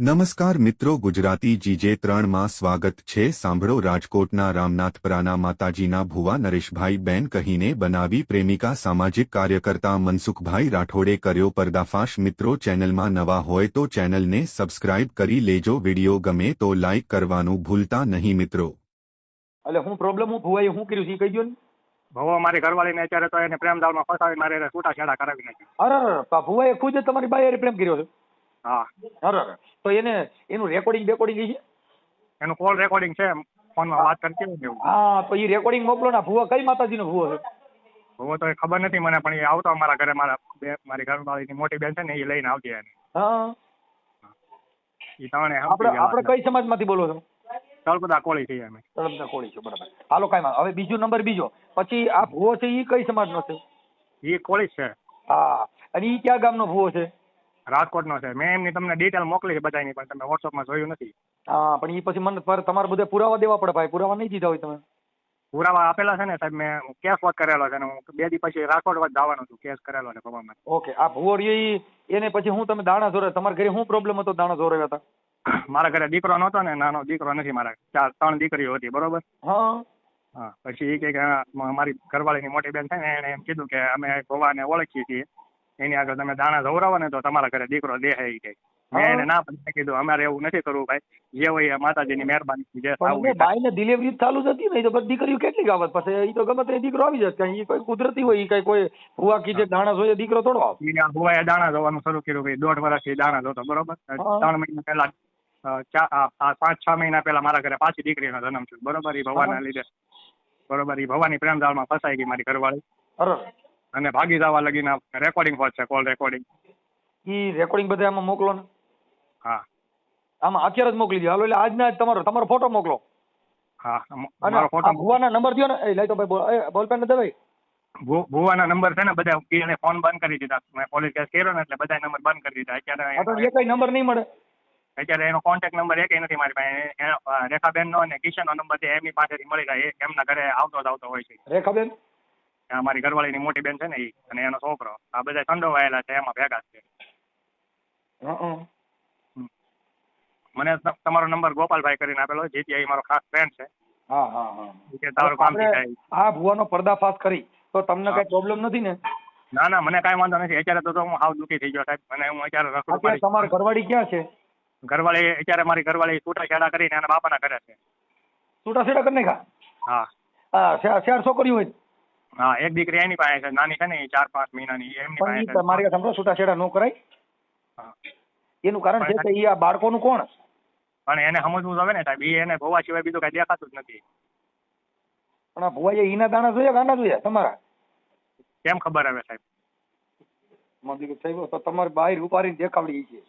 નમસ્કાર મિત્રો, ગુજરાતી GJ3 માં સ્વાગત છે। સાંભળો, રાજકોટના રામનાથપરાના માતાજીના ભુવા નરેશભાઈ બેન કહીને બનાવી પ્રેમિકા સામાજિક કાર્યકર્તા મનસુખભાઈ રાઠોડે કર્યો પર્દાફાશ। મિત્રો, ચેનલમાં નવા હોય તો ચેનલને સબસ્ક્રાઇબ કરી લેજો। વિડીયો ગમે તો લાઇક કરવાનું ભૂલતા નહીં મિત્રો। એટલે હું પ્રોબ્લેમ હું ભુવાએ હું કર્યું છે કહી દો ને। ભવો મારી ઘરવાળીને અત્યારે તો એને પ્રેમદાળમાં ફસાવી મારે એને છૂટાછેડા કરાવી નાખી। અરે ભુવાએ ખુદ જ તમારી બાઈ પ્રેમ કર્યો છે। હા, અરે તો એનું રેકોર્ડિંગ છે? એનું કોલ રેકોર્ડિંગ છે, ફોનમાં વાત કરતી હોય ને એવું। હા, તો એ રેકોર્ડિંગ મોકલો ને। ભુવા કઈ માતાજીનો ભુવો છે? ભવો તો એ ખબર નથી મને, પણ એ આવતો અમારા ઘરે, મારી ઘરવાળીની મોટી બેન છે ને એ લઈને આવતી એને। હા, એ ત્રણે આપણે કઈ સમાજમાંથી બોલો છો? તળપદા કોળી છીએ અમે। તળપદા કોળી છો, બરાબર। હાલો કાંઈ માં હવે બીજો નંબર બીજો પછી આ ભુવો છે એ કઈ સમાજનો છે? એ કોળી જ છે। હા, અને એ ક્યાં ગામનો ભુવો છે? રાજકોટનો છે। મેં એમની તમને ડિટેલ મોકલી છે બધાની, પણ તમે વોટ્સઅપમાં જોયું નથી। હા, પણ એ પછી મને તમારે બધા પુરાવા દેવા પડે ભાઈ। પુરાવા નહીં દીધા હોય તમે? પુરાવા આપેલા છે ને સાહેબ, મેં કેસ વોટ કરેલો છે ને હું 2 દી પછી રાજકોટ વધ જવાનો છું, કેસ કરેલો છે ભવામાં। ઓકે, આ ભુવો એને પછી હું તમે દાણા જોરે તમારા ઘરે શું પ્રોબ્લેમ હતો? દાણા જોરાવ્યા હતા? મારા ઘરે દીકરો નહોતો ને, નાનો દીકરો નથી મારા, 3 દીકરીઓ હતી, બરોબર? હા હા, પછી એ કે મારી ઘરવાળીની મોટી બેન છે ને એને એમ કીધું કે અમે ભવાને ઓળખીએ છીએ, એની આગળ તમે દાણા ધવરાવો ને તો તમારા ઘરે દીકરો દેહે એ કે। મેં એને ના પાડી કીધું અમારે એવું નથી કરવું ભાઈ, જે હોય એ માતાજીની મહેરબાની, જે થવું હોય। બાઈ ને ડિલિવરી ચાલુ જ હતી ને, તો બધી દીકરીઓ કેટલી આવત પછી? એ તો ગમે તે દીકરો આવી જશે, એ કોઈ કુદરતી હોય, એ કઈ કોઈ ભુવા કીધે દાણા જોઈએ દીકરો થોડો આવે। ભુવાએ દાણા ધોવાનું શરૂ કર્યું ભાઈ, 1.5 વર્ષથી દાણા ધોતો, બરોબર? 3 મહિના પહેલા 5-6 મહિના પહેલા મારા ઘરે પાછી દીકરીનો જન્મ થયો, બરોબર? એ ભવાના લીધે, બરોબર? એ ભવાની પ્રેમજાળમાં ફસાઈ ગઈ મારી ઘરવાળી, અને ભાગી જવા લગીના રેકોર્ડિંગ હોત છે, કોલ રેકોર્ડિંગ। ઈ રેકોર્ડિંગ બધા આમાં મોકલો ને। હા, આમાં અત્યારે જ મોકલી દો। હાલો, એટલે આજના જ તમારો ફોટો મોકલો। હા, અને મારો ફોટો ભુવાના નંબર દો ને। એ લઈ તો ભાઈ બોલપેન ને દે ભાઈ। ભુવાના નંબર છે ને બધા, એને ફોન બંધ કરી દીધા, મેં પોલીસ કેસ કર્યો ને એટલે બધા નંબર બંધ કરી દીધા। અત્યારે એ કઈ નંબર નહીં મળે અત્યારે એનો કોન્ટેક્ટ નંબર એકેય નથી મારી પાસે। રેખાબેન નો અને કિશનનો નંબર છે, એમની પાસેથી મળી જાય, એમના ઘરે આવતો હોય છે। રેખાબેન મારી ઘરવાળીની મોટી બેન છે ને એ, અને એનો છોકરો, આ બધા સંડોવાયેલા છે, એમાં ભેગા છે। મને તમારો નંબર ગોપાલભાઈ કરીને આપેલો, જેથી મારો ખાસ ફ્રેન્ડ છે। હા હા હા, તારું કામ થઈ જાય। આ ભુવાનો પર્દાફાશ કરી તો તમને કઈ પ્રોબ્લેમ નથી ને? ના ના, મને કાંઈ વાંધો નથી। અત્યારે તો હું હાવ દુઃખી થઈ ગયો સાહેબ, મને હું અત્યારે રખડું। તમારી ઘરવાળી ક્યાં છે? ઘરવાળી અત્યારે મારી ઘરવાળી છૂટાછેડા કરીને એના બાપાના ઘરે છે। છૂટાછેડા કરી નાખ્યા? હા, 4 છોકરીઓ હોય? હા, એક દીકરી એની પાસે છે, નાની છે ને, 4-5 મહિનાની, એમની પાસે છે। તમારી સમજો છૂટાછેડા ન કરાય? હા, એનું કારણ છે કે એ આ બાળકોનું કોણ? પણ એને સમજવું જોઈએ ને સાહેબ, એને ભોવા સિવાય બીજું કઈ દેખાતું જ નથી। પણ આ ભુવાએ ઈના દાણા જોયા ગાંડા જોયા તમારા? કેમ ખબર હવે સાહેબ? મમ્મી થયું તો તમારી બાઈ રૂપારી દેખાવડી છે।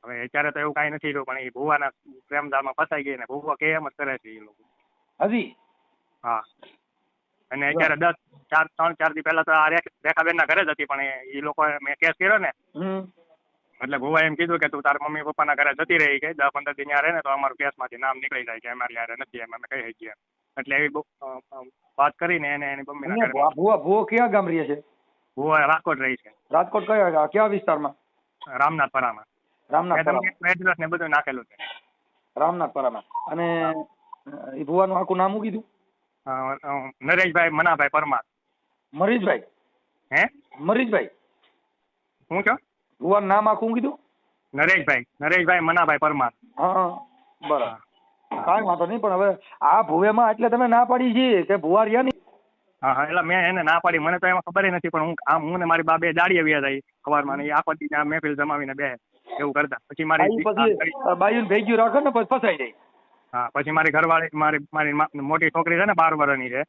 હવે અત્યારે તો એવું કઈ નથી રહ્યું, પણ એ ભુવાના પ્રેમજાળમાં ફસાઈ ગઈ ને ભુવા કે એમ જ કરે છે એ લોકો હજી? હા, અને અત્યારે 3-4 દી પહેલા તો આ રેખાબેન ના ઘરે જ હતી, પણ એ લોકો મેં કેસ કર્યો ને એટલે ભુવા એમ કીધું કે તું તારા મમ્મી પપ્પાના ઘરે જતી રહી કે 10-15 દી ત્યાં રહે ને તો અમારું કેસમાંથી નામ નીકળી જાય કે અમારી યારે નથી, એમ અમે કહી શકીએ। એટલે એવી વાત કરીને એને એની મમ્મીના ઘરે। ભુવો ક્યાં ગામ રહે છે? ભુવા રાજકોટ રહી છે। રાજકોટ કયા વિસ્તારમાં? રામનાથપરામાં। રામનાથપરામાં એડ્રેસ ને બધું નાખેલું છે। રામનાથપરામાં। અને એ ભુવાનું આખું નામ શું કીધું? નરેશભાઈ મનાભાઈ પરમાર। મરીશભાઈ? હે, મરીશભાઈ શું છો? ભુવાનું નામ આખું કીધું? નરેશભાઈ મનાભાઈ પરમાર। હા, બરાબર, કાંઈ વાંધો નહીં। પણ હવે આ ભુવેમાં એટલે તમે ના પાડી છે કે ભુવા રહ્યા નહીં? હા હા, એટલે મેં એને ના પાડી, મને તો એમાં ખબર નથી, પણ હું ને મારી બા 2 દાડી આવ્યા હતા સવારમાં, એ આખો દી ત્યાં મહેફિલ જમાવીને બે એવું કરતા। પછી મારી બાયું ભેગ્યું રાખે ને પછી ફસાઈ જાય। હા, પછી મારી ઘરવાળી મારી મોટી છોકરી છે ને 12 વર્ષની છે,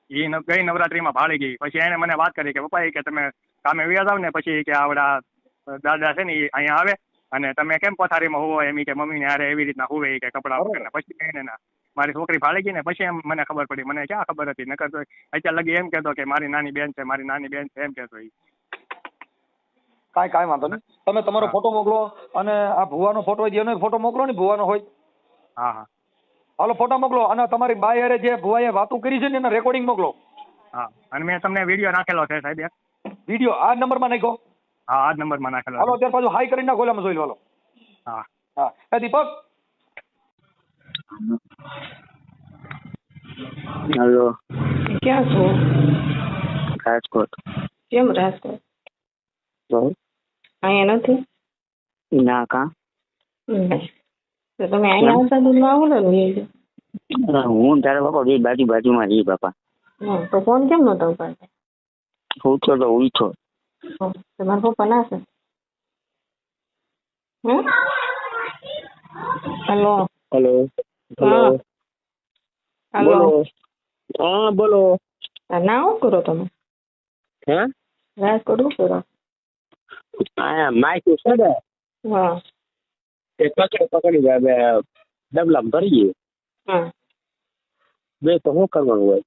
એ ગઈ નવરાત્રીમાં ભાળી ગઈ। પછી એને મને વાત કરી કે પપ્પા કે તમે કામે વ્યા જાવ ને પછી કે આવડા દાદા છે ને એ અહીંયા આવે અને તમે કેમ પથારીમાં હોવો, એમ કે મમ્મીને હારે એવી રીતના હોવે કે કપડાં વગરના। પછી એને ના, મારી છોકરી ભાળી ગઈ ને પછી એમ મને ખબર પડી। મને ક્યાં ખબર હતી? નકર તો અત્યારે લગી એમ કહેતો કે મારી નાની બેન છે, મારી નાની બેન છે એમ કહેતો। કાંઈ વાંધો નહીં, તમે તમારો ફોટો મોકલો અને આ ભુવાનો ફોટો હોય એનો ફોટો મોકલો ને, ભુવાનો હોય। હા હા, હાલો ફોટો મોકલો, અને તમારી બાઈ હારે જે ભુવાએ વાતો કરી છે ને એના રેકોર્ડિંગ મોકલો। હા, અને મેં તમને વિડીયો નાખેલો છે સાહેબ, વિડીયો આ નંબરમાં નાખો? હા, આ જ નંબરમાં નાખેલો। હાલો અત્યારે પાછું હાઈ કરીને નાખો, એલામાં જોઈ લો। હાલો હા હા એ દીપક હેલો, ક્યાં છો? રાજકોટ. કેમ રાજકોટ? બહુ અહીંયા નથી? ના કા તો તમે અહીંયા આવતા દૂધમાં આવો ને. હું તારા બાપા બે બાજુમાં જઈ બાપા. તો ફોન કેમ નતો ઉપાડતા? ઉઠો તો ઉઠો. તમારા પપ્પા ના છે? હલો હેલો હા હલો બોલો. હા બોલો. ના શું કરો તમે? હે રાજકોટ શું કરો? આ માઇક છે ને હા એ પકડી જાય ડબલામાં ભરીએ હા બે તો શું કરવાનું હોય.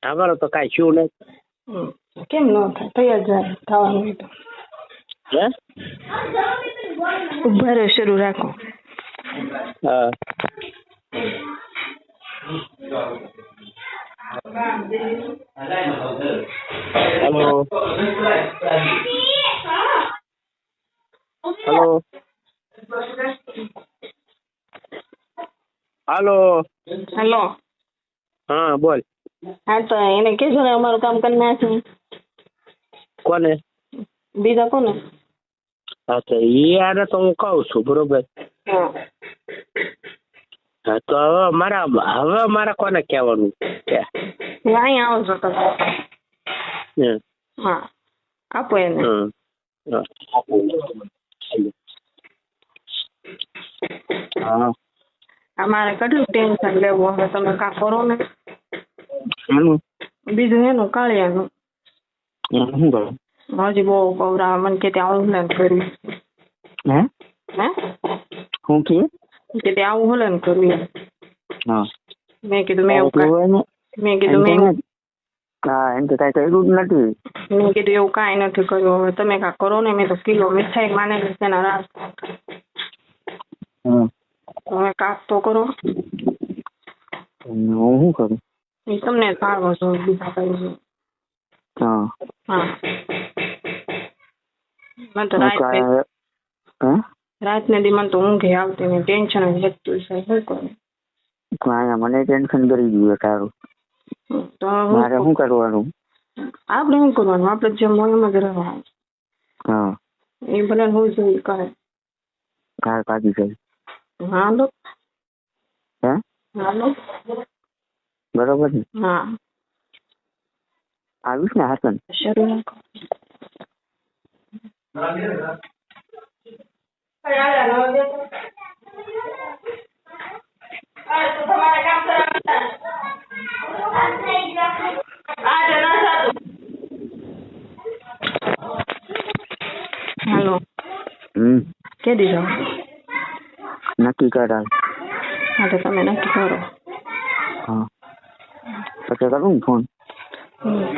અમારો તો કાંઈ શું નહીં. કેમ ન થાય? તૈયાર જાય થવાનું હોય તો હે ઉભા રહો, શરૂ રાખો. હા હેલો હેલો હાલો. હલો હા બોલ. હા તો એને કહેજો ને અમારું કામ કરી નાખ્યું. કોને? બીજા કોને? અચ્છા એ આને તો હું કહું છું બરોબર. હા હા તો હવે મારા કોને કહેવાનું કે અહીંયા આવજો તમે. હમ. હા આપો એને. હમ. હા અમારે કેટલું ટેન્શન લેવું, હવે તમે કાં કરો ને. શાનું? બીજું એનું કાળિયાનું શું કરું? હજી બહુ કવરા મને કે ત્યાં ઓનલાઈન કર્યું. હે હે શું કે ત્યાં આવું હોલન કર્યું. હા મેં કીધું મેં એમ તો કાંઈ કર્યું જ નથી. મેં કીધું એવું કાંઈ નથી કર્યું, હવે તમે કાંઈ કરો ને. મેં તો કિલો મીઠાઈ માને તેના રાસ. હવે કાક તો કરો. હું શું કરું? એ તમને સારો છો, બીજા કઈ. હા હા મને તો રાતને દી મને તો ઊંઘે આવતી ને ટેન્શન જ વધતું છે. શું કરું? મને ટેન્શન કરી ગયું તારું. તો મારે શું કરવાનું? આપણે શું કરવાનું? આપણે જેમ હોય એમ જ રહેવાનું. હા એ ભલે હું જોઈ કરે. કાર પાકી જાય. હાલો હે હાલો બરોબર ને? હા આવીશ ને હાસન? શરૂ રાખો. હાલો કે દીધો નક્કી કરાવ. હા તો તમે નક્કી કરો. હા પછી કરું ને ફોન.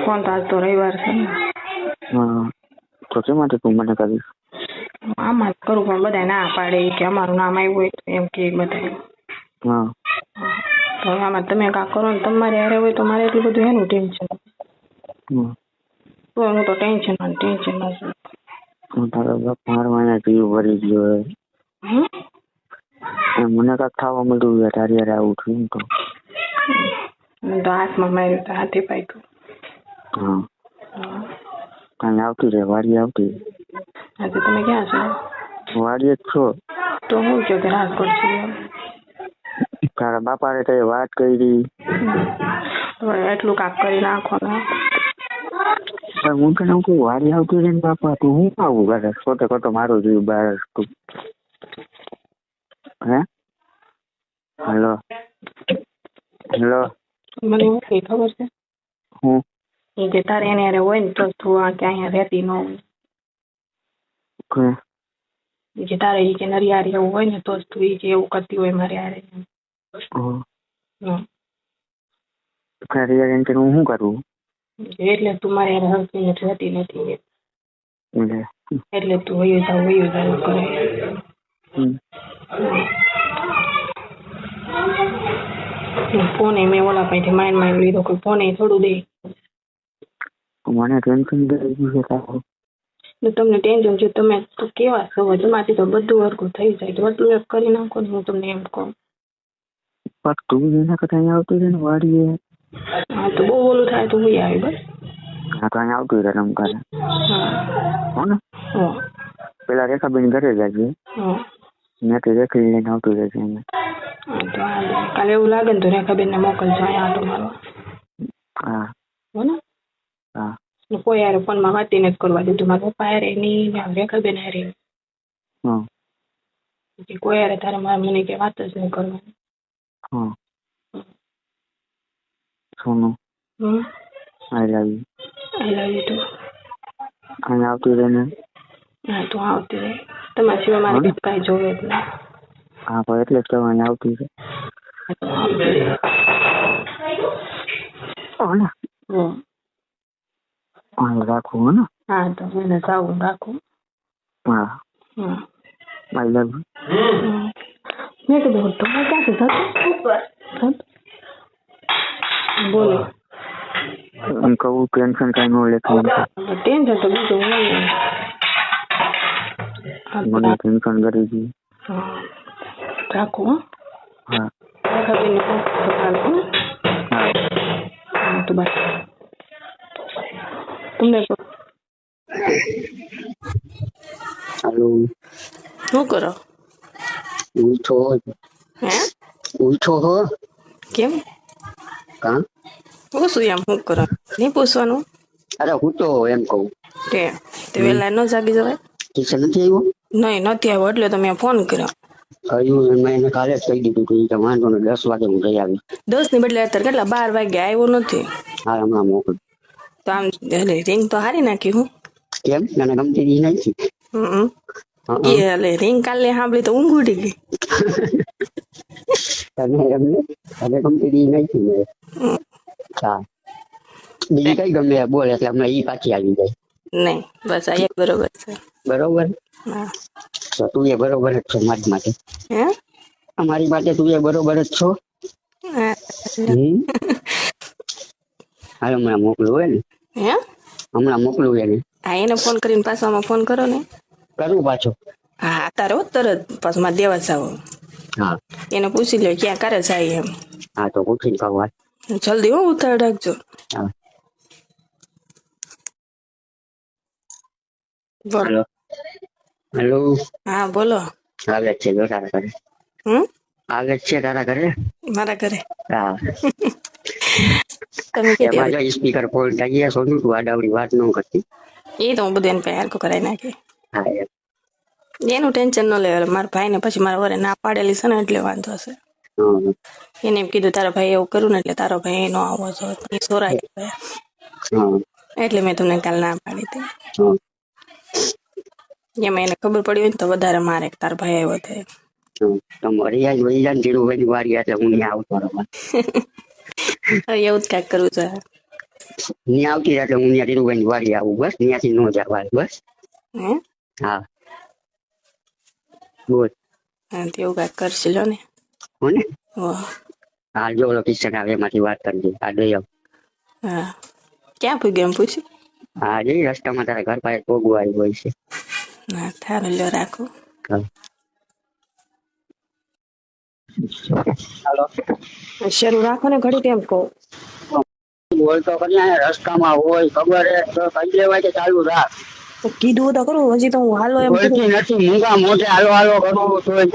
ફોન તો આજ તો રવિવાર છે ને. હા તો શા માટે તું મને કરીશ? આમાં જ કરું પણ બધા ના પાડે કે અમારું નામ આવ્યું હોય એમ કે બધા. હા તો આમાં તમે કાં કરો ને તમારે હારે હોય તો મારે એટલું બધું એનું ટેન્શન. તો હું તો ટેન્શનમાં છું. તારો બાપ મારો અહીંયા જીવ ભરી ગયો. મને કાંઈક થવા મળ્યું તારી યાર આવું થયું તો. તો હાથમાં માર્યું તો હાથે પાક્યું. હા કાંઈ આવતી રે વાડી આવતી. આજે તમે ક્યાં છો? વાડી જ છો. તો હું કહો કે રાજકોટ છું. તારા બાપાને તે વાત કરી. એટલું કાક કરી નાખો ને. હું તને કહું વાડી આવતી રે ને બાપા તું હું આવું કરે ખોટે ખોટો મારો જીવ બહાર તું. હે હેલો હેલો મને એવું કઈ ખબર છે હું એ કે તારે એને હારે હોય ને તો તું આ કે અહીંયા રહેતી ન હોય. કે તારે એ કે નરિયારી એવું હોય ને તો જ તું એ કે એવું કરતી હોય મારે હારે. હું શું કરું? એટલે તું મારે હારે હરખી રહેતી નથી એટલે તું વયું જાવ કરે. ફોન મેં ઓલા પાસેથી માઇન્ડ લીધો કોઈ ફોન થોડું દે. મને ટેન્શન થઈ ગયું છે તારું. તો તમને ટેન્શન છે, તમે તો કેવા છો, તમારાથી તો બધું હરખું થઈ જાય, તો એટલું એક કરી નાખો ને, હું તમને એમ કહું. પણ તું એના કરતા અહીંયા આવતી રહે ને વાડીએ. હા તો બહુ ઓલું થાય તો હું આવી બસ. હા તો અહીંયા આવતું રહે રમકારે. હા હો ને હા પેલા રેખાબેન ઘરે જજે. હા મેં તો રેખી લઈને આવતું રહેશે અહીંયા. હા તો હાલે. કાલે એવું લાગે ને તો રેખાબેનને મોકલજો અહીંયા આટો મારવા. હા હો ને હા ને કોઈ યાર ફોનમાં વાત ય નથી કરવા દીધું, મારા પપ્પા હારે નહીં ને રેખાબેન હારે નહીં. હા કે કોઈ યાર તારે મારા મને કે વાત જ નહીં કરવાની. હા સોનું I love you. I love you too. અહીંયા આવતું રહે ને. હા તો આવતી રહે, તમારા સિવાય મારે કંઈ કાંઈ જોવે જ નહીં. હા પણ એટલે જ કહેવાય અહીંયા આવતી રહે. હો ને હા રાખું હો ને. હા તો એને જાવું રાખું. હા હા આઈ લવ યુ. મેં કીધું તમે ક્યાંથી થતું બોલો. એમ કહું ટેન્શન કઈ ન લેતું. ટેન્શન તો બીજું નહીં. મને ટેન્શન કરી દી. હા રાખું. હા હા હા તો બસ તમને હાલો શું કરો? ઉઠો હે ઉઠો હો. કેમ કા પૂછું એમ શું કરો? નહીં પૂછવાનું. અરે હું તો એમ કહું તે વહેલા ન જાગી જવાય? ટ્યુશન નથી આવ્યો? નહીં નથી આવ્યો એટલે તો મેં ફોન કર્યો. આવ્યું મેં એને કાલે જ કહી દીધું કે વાંધો ને 10 વાગે હું જઈ આવી. 10 ની બદલે અત્યારે કેટલા 12 વાગે આવ્યો નથી. હા હમણાં મોકલ. તો આમ રિંગ તો હારી નાખી હું. કેમ મને ગમતી દી નથી. એટલે રિંગ કાલે સાંભળી તો ઊંઘ ઉડી ગઈ. તને એમને તને ગમતી દી નથી ને. હા બીજી કઈ ગમે બોલ એટલે હમણાં ઈ પાછી આવી જાય. નહીં બસ આ એક બરોબર છે. બરોબર. હા તો તું એ બરોબર જ છો મારી માટે. હે અમારી માટે તું એ બરોબર જ છો. હાલ હમણાં મોકલું હોય ને. હે હમણાં મોકલું એને. હા એને ફોન કરીને પાછામાં ફોન કરો ને. કરું પાછો. હા તારે તરત પાછું મારે દેવા જાવ. હા એને પૂછી લ્યો ક્યાં કરે જાય એમ. હા તો પૂછીને કહું વાત. જલ્દી હો ઉતાર રાખજો. હા બોલો. હેલો હા બોલો. આવે છે જો તારા ઘરે. આવે છે તારા ઘરે. મારા ઘરે. હા તમે એમાં જો સ્પીકર ફોન થઈ સોનું તું આડાવડી વાત ન કરતી. એ તો હું બધું એને પાસે હરખું કરાવી નાખી. હા એમ. એનું ટેન્શન ન લેવાય. મારા ભાઈને પછી મારા વરે ના પાડેલી છે ને એટલે વાંધો હશે. હમ. એને એમ કીધું તારા ભાઈ એવું કરું ને એટલે તારો ભાઈ નો આવો છો સોરાય હમ. એટલે મેં તમને કાલ ના પાડી હતી. હમ. એમાં એને ખબર પડી હોય ને તો વધારે મારે તાર ભાઈ આવ્યો હતો. તમારી યાદ વહી જાય ને ધીરુભાઈ વારી એટલે હું ત્યાં આવતો રહું. એવું જ કાંઈક કરવું છે. ત્યાં આવતી એટલે હું ત્યાં ધીરુભાઈ વારી આવું બસ ત્યાંથી ન જવાય બસ. હે હા બોલ. હા એવું કાંઈક કરશે લો ને. હો ને હો હા જો ઓલો કિસ્સા આવે એમાંથી વાત કરજે આ દઈ હા ક્યાં પૂગ્યો એમ પૂછ્યું. હા જઈ રસ્તામાં તારા ઘર પાસે પોગવા આવી હોય છે. હા થારું લ્યો રાખું. હાલો શરૂ રાખો ને ઘડી કેમ કહું. બોલ તો કરી રસ્તામાં હોય ખબર હે તો કહી દેવાય કે ચાલુ રાખ. તો કીધું તો ખરું હજી તો હું હાલો એમ કીધું. બોલતી નથી મૂંગા મોઢે હાલો હાલો કરું તોય.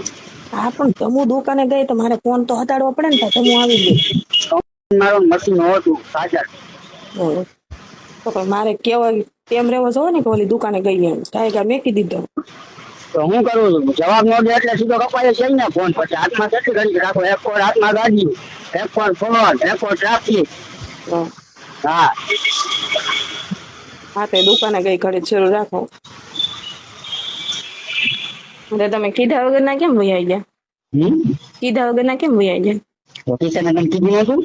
હા પણ તમુ દુકાને ગઈ તો મારે ફોન તો હટાડવો પડે ને તમુ આવી ગઈ. મારો મશીન હતું સાચા. તો પણ મારે કેવાય તેમ રહેવો જોવે ને કે ઓલી દુકાને ગઈ એમ ટાઈગર મેકી દીધો. તો હું કરું છું જવાબ ન દે એટલે સીધો કપાય છે ને ફોન પછી હાથમાં કેટલી ઘડી રાખો એક ફોન હાથમાં ગાડી એક ફોન ફોન એક ફોન ટ્રાફિક. હા હા તો દુકાને ગઈ ઘડી શરૂ રાખો. એટલે તમે કીધા વગર ના કેમ વૈયા ગયા. કીધા વગર ના કેમ વૈયા ગયા. તો કિશન ને કીધું હતું.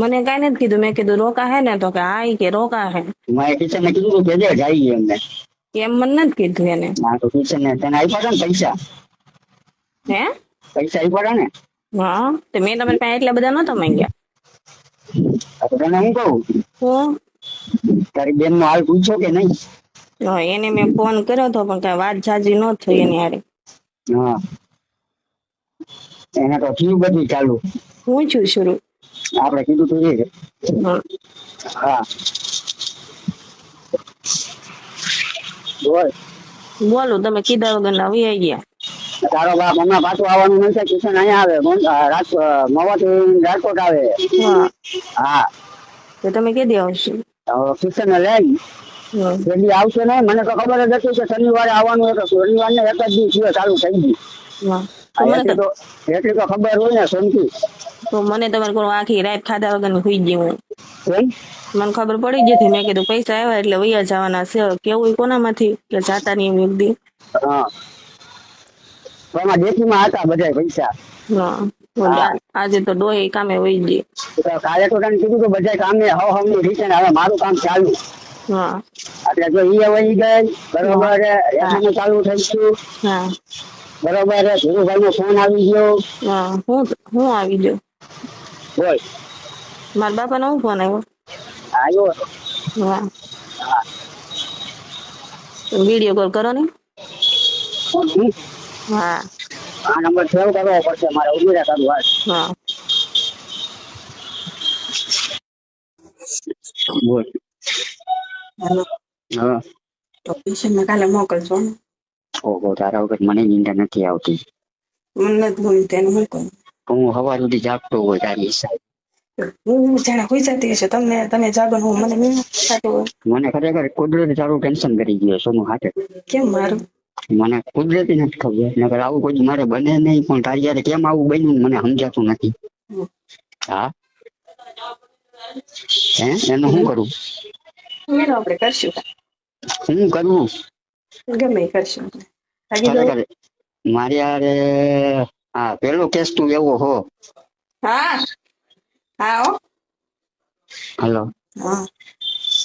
મને કઈ નથી કીધું. મેં કીધું રોકા હે ને તો કે હા કે રોકા હે. મેં કિશન ને કીધું કે દે જાય એમને. એમ મને નથી કીધું એને. ના તો કિશન ને તને આપ્યા ને પૈસા. હે પૈસા આપ્યા ને. હા તો મેં તમારી પાસે એટલા બધા નહોતા માંગ્યા. તો તને હું કહું તો તારી બેન નો હાલ પૂછો કે નહીં. હા, એને મેં ફોન કર્યો હતો પણ કઈ વાત જાજી ન થઈ એની હારે. હા એને તો થયું બધું ચાલુ. હું છું શરૂ. આપણે કીધું તું એ. હા. હા બોલ. બોલો તમે કીધા વગર ના આવી ગયા. તારો બાપ હમણાં પાછું આવવાનું નથી. કિશન અહીંયા આવે મવાથી રાજકોટ આવે. હા હા તો તમે કેદી આવશો? કિશન ને લઈ જલ્દી આવશે ને. મને તો ખબર જ હતી કે શનિવારે આવવાનું હતું. શનિવાર ને એક જ દિવસ ચાલુ થઈ ગયું. હા તો મને એટલી તો ખબર હોય ને સોમથી. તો મને તમારે કોઈ આખી રાત ખાધા વગર ની સુઈ ગઈ હું. કેમ? મને ખબર પડી ગઈ હતી. મેં કીધું પૈસા આવ્યા એટલે વૈયા જવાના છે. કેવું કોનામાંથી કે જાતા નહીં એમ દી. હા એમાં ડેકીમાં હતા બધા પૈસા. હા આજે તો ડોહી કામે વહી ગઈ. કાલે તો તને કીધું કે બધા કામે હવ રીતે હવે મારું કામ ચાલુ. હા એટલે જો ઈ વહી ગઈ બરોબર. એમાં ચાલુ થઈ ગયું. હા બરોબર. ધીરુભાઈ નો ફોન આવી ગયો. હા હું આવી ગયો. બોલ. મારા બાપા નો ફોન આવ્યો. આવ્યો હતો. હા હા વિડીયો કોલ કરો ને. હમ. હા આ નંબર સેવ કરવો પડશે મારે. ઉમેરા કરું વાત. હા બોલ. હાલો હા તો ટ્યુશન કાલે મોકલજો ને. ઓહો તારા વખત મને નિંદા નથી આવતી. મને નથી બોલતી એનું શું કરું. હું સવાર સુધી જાગતો હોય તારી હિસાબ. હું જાણે હોઈ જતી હશે તમને. તમે જાગો હું મને નહીં થતું હોય. મને ખરેખર કુદરતી તારું ટેન્શન કરી ગયો સોનું હાથે. કેમ મારું? મને કુદરતી નથી ખબર. નકર આવું કોઈ મારે બને નહીં. પણ તારી યારે કેમ આવું બન્યું મને સમજાતું નથી. હા હે એનું શું કરું? મેં આપણે કરશું. શું કરવું? ગમે એ કરશું. ખરેખર મારી યારે હા પેલો કેસ તું એવો હો. હા હા હો. હલો હા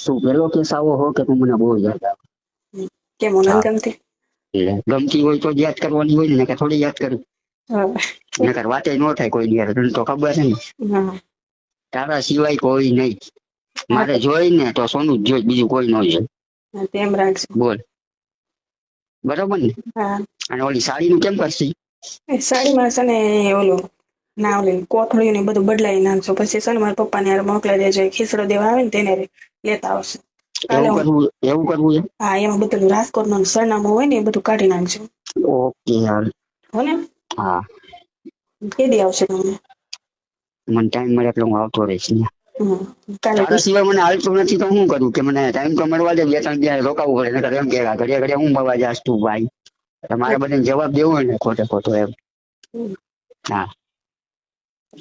તું પેલો કેસ આવો હો કે તું મને બહુ યાદ આવે. કેમ હું નથી ગમતી? ગમતી હોય તો જ યાદ કરવાની હોય ને કે થોડી યાદ કરું. નકર વાતે ન થાય કોઈ યાર. તને તો ખબર છે ને. હા તારા સિવાય કોઈ નહીં. મારે જોઈ ને તો સોનું જ જોઈ. બીજું કોઈ ન જોઈ. તેમ રાખજો. બોલ. બરોબર ને. હા અને ઓલી સાડી નું કેમ કરશી? સાડીમાં છે ને ઓલું ના ઓલી કોથળીઓ ને બધું બદલાઈ નાખજો. પછી છે ને મારા પપ્પા ને મોકલાઈ દેજો. ખીસડો દેવા આવે ને તેને લેતા આવશે. એવું કરવું છે. હા એમાં બધું રાજકોટ નું સરનામું હોય ને એ બધું કાઢી નાખજો. ઓકે યાર. હો ને. હા કેદી આવશે તમને? મને ટાઈમ મળે એટલે હું આવતો રહીશ. કાલે તારા સિવાય મને હાલતું નથી તો શું કરું કે મને ટાઈમ તો મળવા દે. 2-3 દિવસ રોકાવું પડે. નકર એમ કે ઘડિયા ઘડિયા હું મળવા જાસ તું ભાઈ. મારે બધાને જવાબ દેવો હોય ને ખોટે ખોટો એમ. હા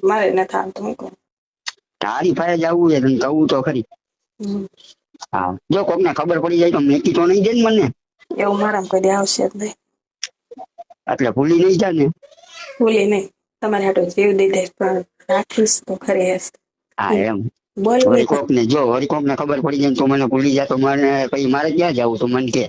મારે નથી આવતું. હું કહું તારી પાસે જવું છે તને કહું તો ખરી. હા જો કોક ને ખબર પડી જાય તો મેકી તો નહીં દે ને મને. એવું મારામાં કદી આવશે જ નહીં. એટલે ભૂલી નહીં જા ને. ભૂલી નહીં. તમારે હાટો જીવ દઈ દઈશ પણ રાખીશ તો ખરી હશે. હા એમ બોલ વળી કોક ને જો વળી કોક ને ખબર પડી જાય તો મને ભૂલી જાય તો મને પછી મારે ક્યાં જવું તો મને કે.